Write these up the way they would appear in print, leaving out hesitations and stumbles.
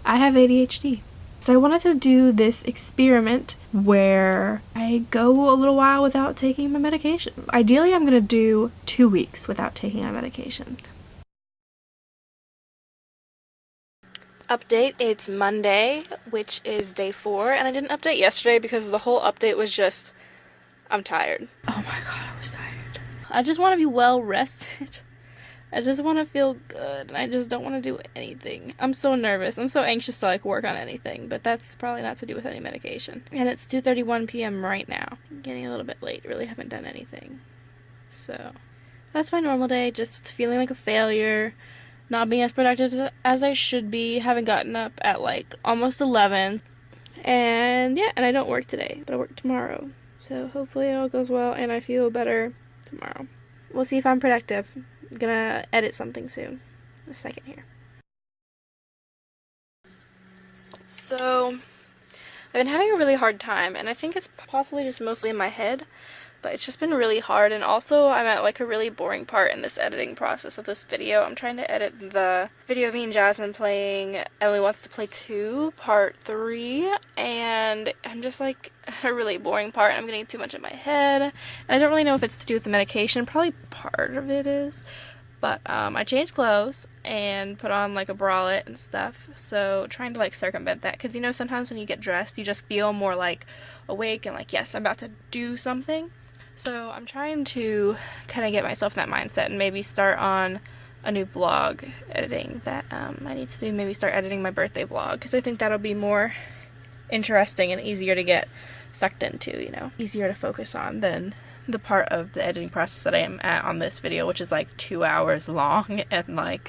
I have ADHD. So I wanted to do this experiment where I go a little while without taking my medication. Ideally, I'm going to do 2 weeks without taking my medication. Update, it's Monday, which is day 4, and I didn't update yesterday because the whole update was just, I'm tired. Oh my god, I was tired. I just want to be well rested. I just want to feel good, and I just don't want to do anything. I'm so nervous. I'm so anxious to, work on anything, but that's probably not to do with any medication. And it's 2:31 p.m. right now. I'm getting a little bit late. Really haven't done anything. So, that's my normal day, just feeling like a failure, not being as productive as I should be, haven't gotten up at, almost 11. And, yeah, and I don't work today, but I work tomorrow. So, hopefully it all goes well, and I feel better tomorrow. We'll see if I'm productive. I'm gonna edit something soon. A second here. So, I've been having a really hard time, and I think it's possibly just mostly in my head, but it's just been really hard, and also I'm at a really boring part in this editing process of this video. I'm trying to edit the video of me and Jasmine playing Emily Wants to Play 2, part 3, and I'm just at a really boring part. I'm getting too much in my head, and I don't really know if it's to do with the medication. Probably part of it is. But I changed clothes and put on a bralette and stuff, so trying to circumvent that, because sometimes when you get dressed you just feel more awake and yes, I'm about to do something. So I'm trying to kind of get myself in that mindset and maybe start on a new vlog editing that I need to do. Maybe start editing my birthday vlog, because I think that'll be more interesting and easier to get sucked into, easier to focus on than the part of the editing process that I am at on this video, which is 2 hours long, and I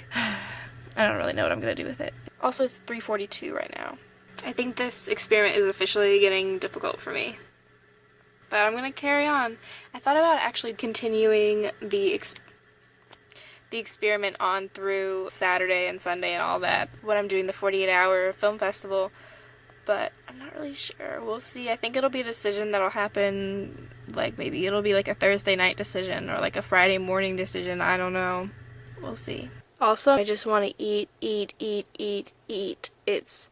don't really know what I'm gonna do with it. Also, it's 3:42 right now. I think this experiment is officially getting difficult for me, but I'm gonna carry on. I thought about actually continuing the experiment on through Saturday and Sunday and all that when I'm doing the 48-hour film festival, but I'm not really sure. We'll see. I think it'll be a decision that'll happen, maybe it'll be a Thursday night decision or a Friday morning decision. I don't know. We'll see. Also, I just want to eat. It's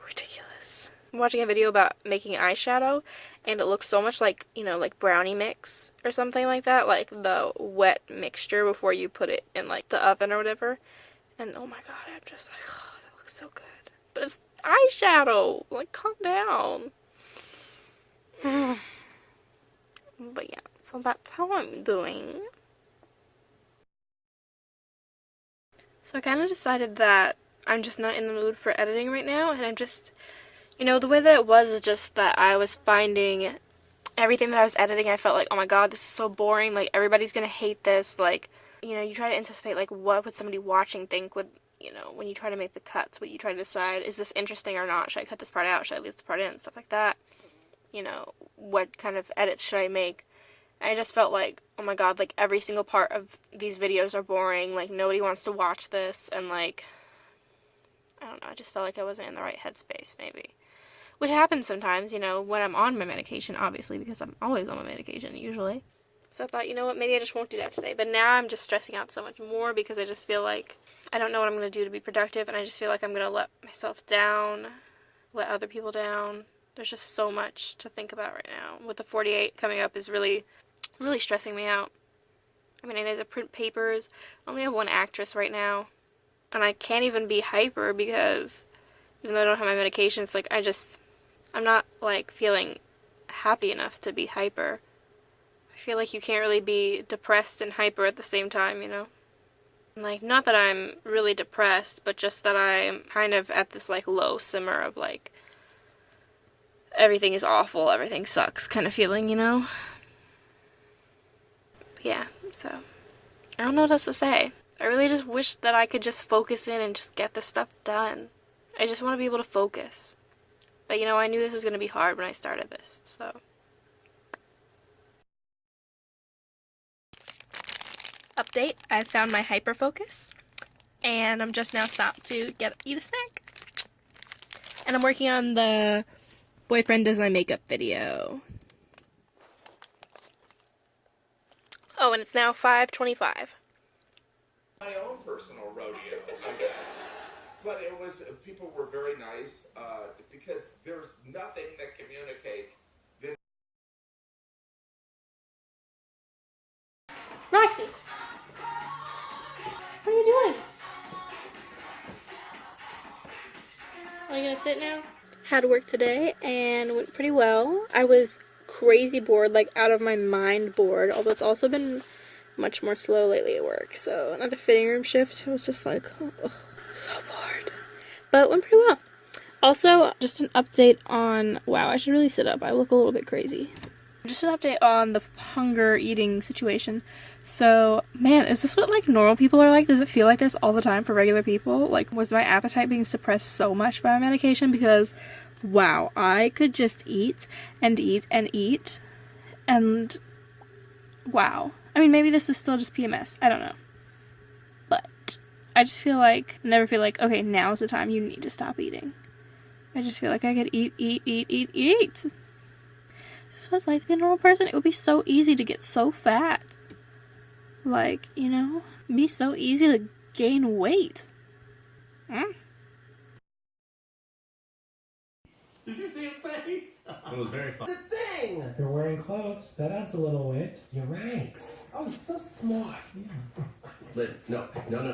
ridiculous. I'm watching a video about making eyeshadow, and it looks so much like brownie mix or something like that, the wet mixture before you put it in the oven or whatever. And oh my god, I'm just oh, that looks so good. But it's eyeshadow. Calm down. But yeah, so that's how I'm doing. So I kind of decided that I'm just not in the mood for editing right now, and I'm just, the way that it was is just that I was finding everything that I was editing, I felt oh my god, this is so boring, everybody's gonna hate this, you try to anticipate, what would somebody watching think would, when you try to make the cuts, what you try to decide, is this interesting or not, should I cut this part out, should I leave this part in, stuff like that, what kind of edits should I make. And I just felt oh my god, every single part of these videos are boring, nobody wants to watch this, and I don't know, I just felt I wasn't in the right headspace, maybe. Which happens sometimes, when I'm on my medication, obviously, because I'm always on my medication, usually. So I thought, what, maybe I just won't do that today. But now I'm just stressing out so much more because I just feel I don't know what I'm going to do to be productive, and I just feel I'm going to let myself down, let other people down. There's just so much to think about right now. With the 48 coming up is really stressing me out. I need to print papers. I only have one actress right now, and I can't even be hyper because even though I don't have my medication, it's I'm not feeling happy enough to be hyper. I feel you can't really be depressed and hyper at the same time, not that I'm really depressed, but just that I'm kind of at this low simmer of everything is awful, everything sucks kind of feeling, But yeah, so I don't know what else to say. I really just wish that I could just focus in and just get this stuff done. I just want to be able to focus. But I knew this was going to be hard when I started this, so. Update, I found my hyperfocus, and I'm just now stopped to eat a snack. And I'm working on the boyfriend does my makeup video. Oh, and it's now 5:25. My own personal rodeo, I guess. But it was, people were very nice, because there's nothing that communicates this. Roxy, what are you doing? Are you gonna sit now? Had work today and went pretty well. I was crazy bored, like out of my mind bored, although it's also been much more slow lately at work. So another fitting room shift. I was just like, oh, so bored. But it went pretty well. Also, just an update on, wow, I should really sit up. I look a little bit crazy. Just an update on the hunger eating situation. So, man, is this what, like, normal people are like? Does it feel like this all the time for regular people? Like, was my appetite being suppressed so much by my medication? Because, wow, I could just eat and eat and eat. And, wow. I mean, maybe this is still just PMS. I don't know. But I just feel like, never feel like, okay, now's the time you need to stop eating. I just feel like I could eat. This is what it's like to be a normal person. It would be so easy to get so fat. Like, you know? It'd be so easy to gain weight. Did you see his face? It was very fun. The thing! You're wearing clothes. That adds a little weight. You're right. Oh, he's so smart. Yeah. Lynn, no,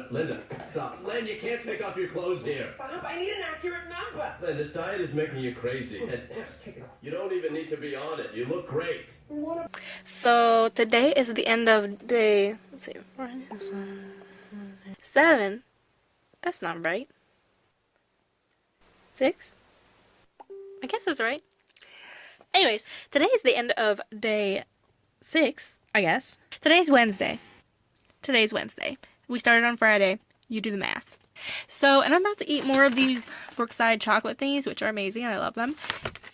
Linda, stop. Lynn, you can't take off your clothes here. Bob, I need an accurate number. Lynn, this diet is making you crazy. And Take it off. you don't even need to be on it. You look great. So, today is the end of day, let's see, 7. That's not right. 6? I guess that's right. Anyways, today is the end of day 6, I guess. Today's Wednesday. We started on Friday. You do the math. So, and I'm about to eat more of these Brookside chocolate thingies, which are amazing. I love them.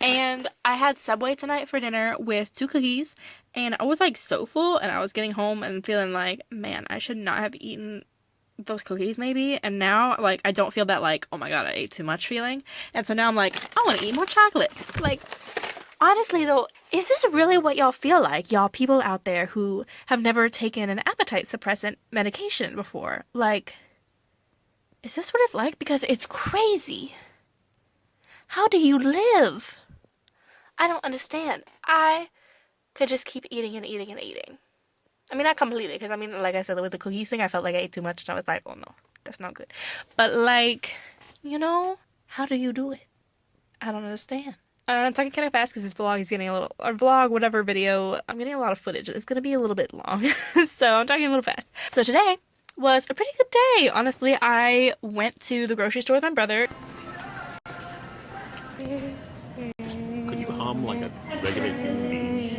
And I had Subway tonight for dinner with 2 cookies. And I was like so full, and I was getting home and feeling like, man, I should not have eaten those cookies maybe. And now, like, I don't feel that like, oh my god, I ate too much feeling. And so now I'm like, I want to eat more chocolate. Like, honestly though, is this really what y'all feel like? Y'all people out there who have never taken an appetite suppressant medication before. Like, is this what it's like? Because it's crazy. How do you live? I don't understand. I could just keep eating and eating and eating. I mean, not completely, because I mean, like I said, with the cookies thing, I felt like I ate too much, and I was like, oh no, that's not good. But like, you know, how do you do it? I don't understand. I'm talking kind of fast because this vlog is getting a little, or vlog, whatever video, I'm getting a lot of footage. It's going to be a little bit long, so I'm talking a little fast. So today was a pretty good day. Honestly, I went to the grocery store with my brother. Could you hum like a regular human being?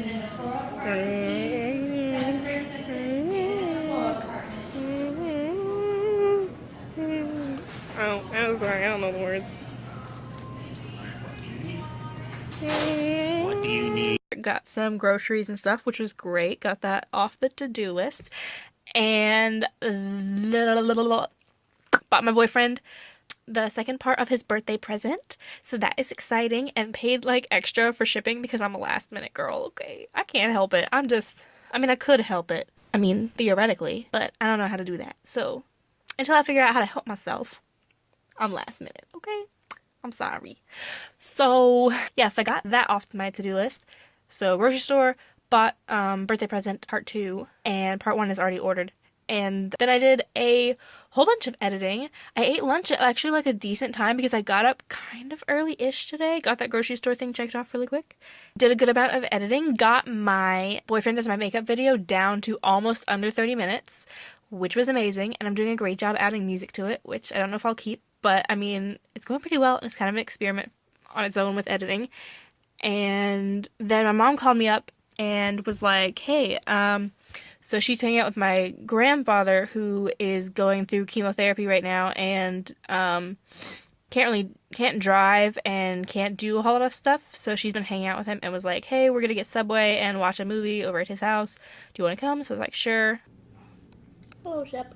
Oh, I'm sorry, I don't know the words. What do you need? Got some groceries and stuff, which was great. Got that off the to-do list. And bought my boyfriend the second part of his birthday present. So that is exciting, and paid like extra for shipping because I'm a last minute girl, okay? I can't help it. I mean, I could help it. I mean, theoretically, but I don't know how to do that. So until I figure out how to help myself, I'm last minute, okay? I'm sorry. So, yes, I got that off my to-do list. So, grocery store, bought birthday present part 2, and part 1 is already ordered. And then I did a whole bunch of editing. I ate lunch at actually like a decent time because I got up kind of early-ish today. Got that grocery store thing checked off really quick. Did a good amount of editing. Got my boyfriend does my makeup video down to almost under 30 minutes, which was amazing. And I'm doing a great job adding music to it, which I don't know if I'll keep. But, I mean, it's going pretty well, and it's kind of an experiment on its own with editing. And then my mom called me up and was like, hey, so she's hanging out with my grandfather, who is going through chemotherapy right now, and can't drive and can't do a whole lot of stuff. So she's been hanging out with him and was like, hey, we're going to get Subway and watch a movie over at his house. Do you want to come? So I was like, sure. Hello, Shep.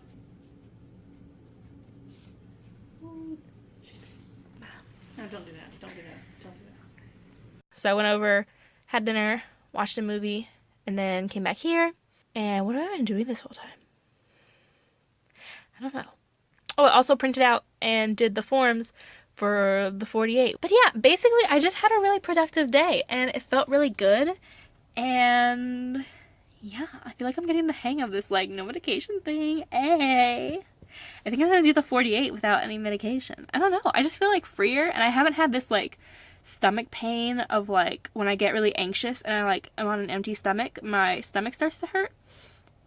No, don't do that. Don't do that. Don't do that. So I went over, had dinner, watched a movie, and then came back here. And what have I been doing this whole time? I don't know. Oh, I also printed out and did the forms for the 48. But yeah, basically I just had a really productive day and it felt really good. And yeah, I feel like I'm getting the hang of this like no medication thing. Hey. I think I'm gonna do the 48 without any medication. I don't know. I just feel like freer, and I haven't had this like stomach pain of like when I get really anxious and I'm on an empty stomach, my stomach starts to hurt.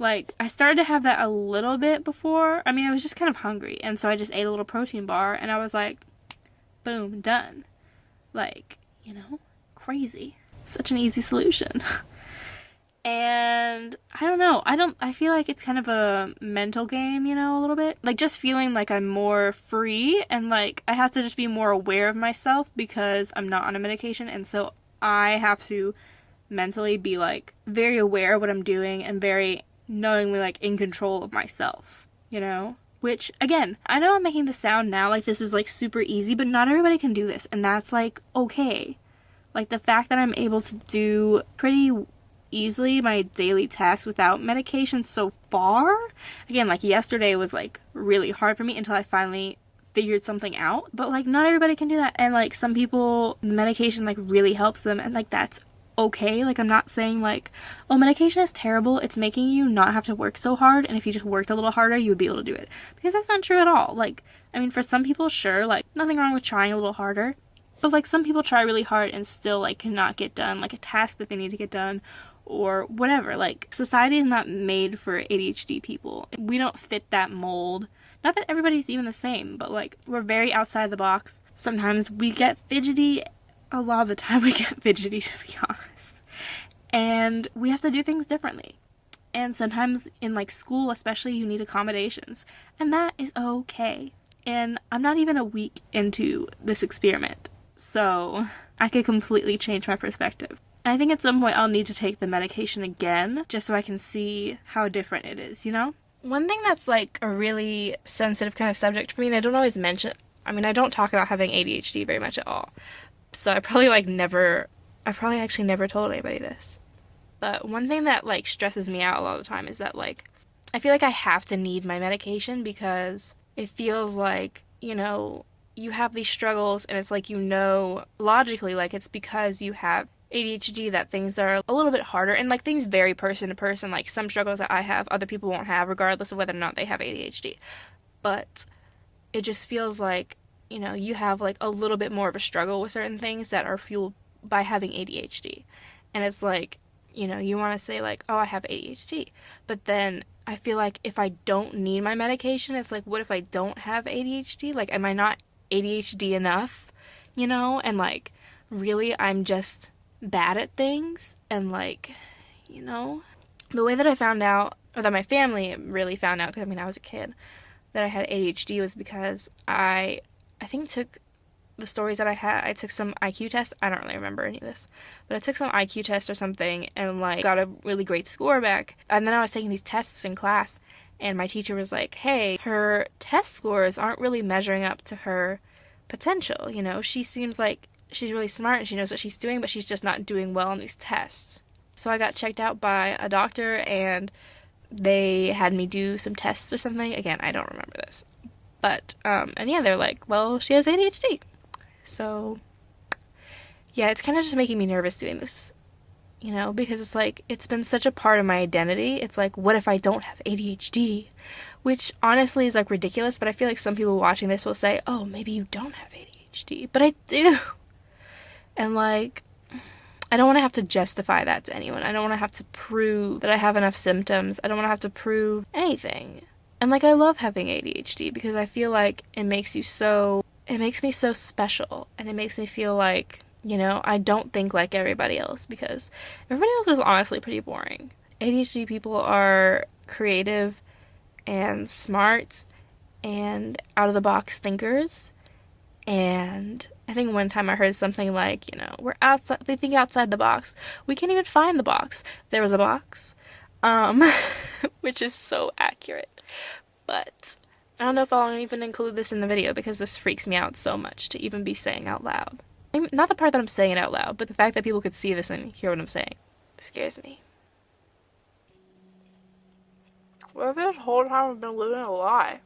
Like, I started to have that a little bit before. I mean, I was just kind of hungry, and so I just ate a little protein bar, and I was like, boom, done. Like, you know, crazy. Such an easy solution. And I don't know. I feel like it's kind of a mental game, you know, a little bit. Like, just feeling like I'm more free, and like I have to just be more aware of myself because I'm not on a medication, and so I have to mentally be like very aware of what I'm doing and very knowingly like in control of myself, you know? Which, again, I know I'm making this sound now like this is like super easy, but not everybody can do this, and that's like okay. Like, the fact that I'm able to do pretty easily my daily tasks without medication so far, again, like yesterday was like really hard for me until I finally figured something out, but like not everybody can do that, and like some people medication like really helps them, and like that's okay. Like, I'm not saying like, oh, medication is terrible, it's making you not have to work so hard, and if you just worked a little harder you would be able to do it, because that's not true at all. Like, I mean, for some people, sure, like nothing wrong with trying a little harder, but like some people try really hard and still like cannot get done like a task that they need to get done or whatever. Like, society is not made for ADHD people. We don't fit that mold. Not that everybody's even the same, but like we're very outside the box. Sometimes we get fidgety. A lot of the time we get fidgety, to be honest. And we have to do things differently. And sometimes in like school especially, you need accommodations. And that is okay. And I'm not even a week into this experiment, so I could completely change my perspective. I think at some point I'll need to take the medication again, just so I can see how different it is, you know? One thing that's like a really sensitive kind of subject for me, and I don't always mention, I mean, I don't talk about having ADHD very much at all. So I probably actually never told anybody this. But one thing that like stresses me out a lot of the time is that like, I feel like I have to need my medication because it feels like, you know, you have these struggles and it's like, you know, logically, like it's because you have ADHD that things are a little bit harder, and like things vary person to person. Like, some struggles that I have, other people won't have, regardless of whether or not they have ADHD. But it just feels like, you know, you have like a little bit more of a struggle with certain things that are fueled by having ADHD. And it's like, you know, you want to say like, oh, I have ADHD. But then I feel like if I don't need my medication, it's like, what if I don't have ADHD? Like, am I not ADHD enough? You know? And like, really, I'm just bad at things. And like, you know, the way that I found out, or that my family really found out, because I mean, I was a kid, that I had ADHD was because I think took the stories that I took some IQ test. I don't really remember any of this, but I took some IQ test or something and like got a really great score back. And then I was taking these tests in class, and my teacher was like, hey, her test scores aren't really measuring up to her potential. You know, she seems like she's really smart and she knows what she's doing, but she's just not doing well on these tests. So I got checked out by a doctor, and they had me do some tests or something. Again, I don't remember this. But, and yeah, they're like, well, she has ADHD. So, yeah, it's kind of just making me nervous doing this, you know, because it's like, it's been such a part of my identity. It's like, what if I don't have ADHD? Which honestly is like ridiculous, but I feel like some people watching this will say, oh, maybe you don't have ADHD. But I do. And like, I don't want to have to justify that to anyone. I don't want to have to prove that I have enough symptoms. I don't want to have to prove anything. And like, I love having ADHD because I feel like it makes me so special, and it makes me feel like, you know, I don't think like everybody else, because everybody else is honestly pretty boring. ADHD people are creative and smart and out of the box thinkers. And I think one time I heard something like, you know, they think outside the box. We can't even find the box. There was a box. Which is so accurate. But I don't know if I'll even include this in the video because this freaks me out so much to even be saying out loud. Not the part that I'm saying it out loud, but the fact that people could see this and hear what I'm saying. It scares me. What if this whole time I've been living a lie?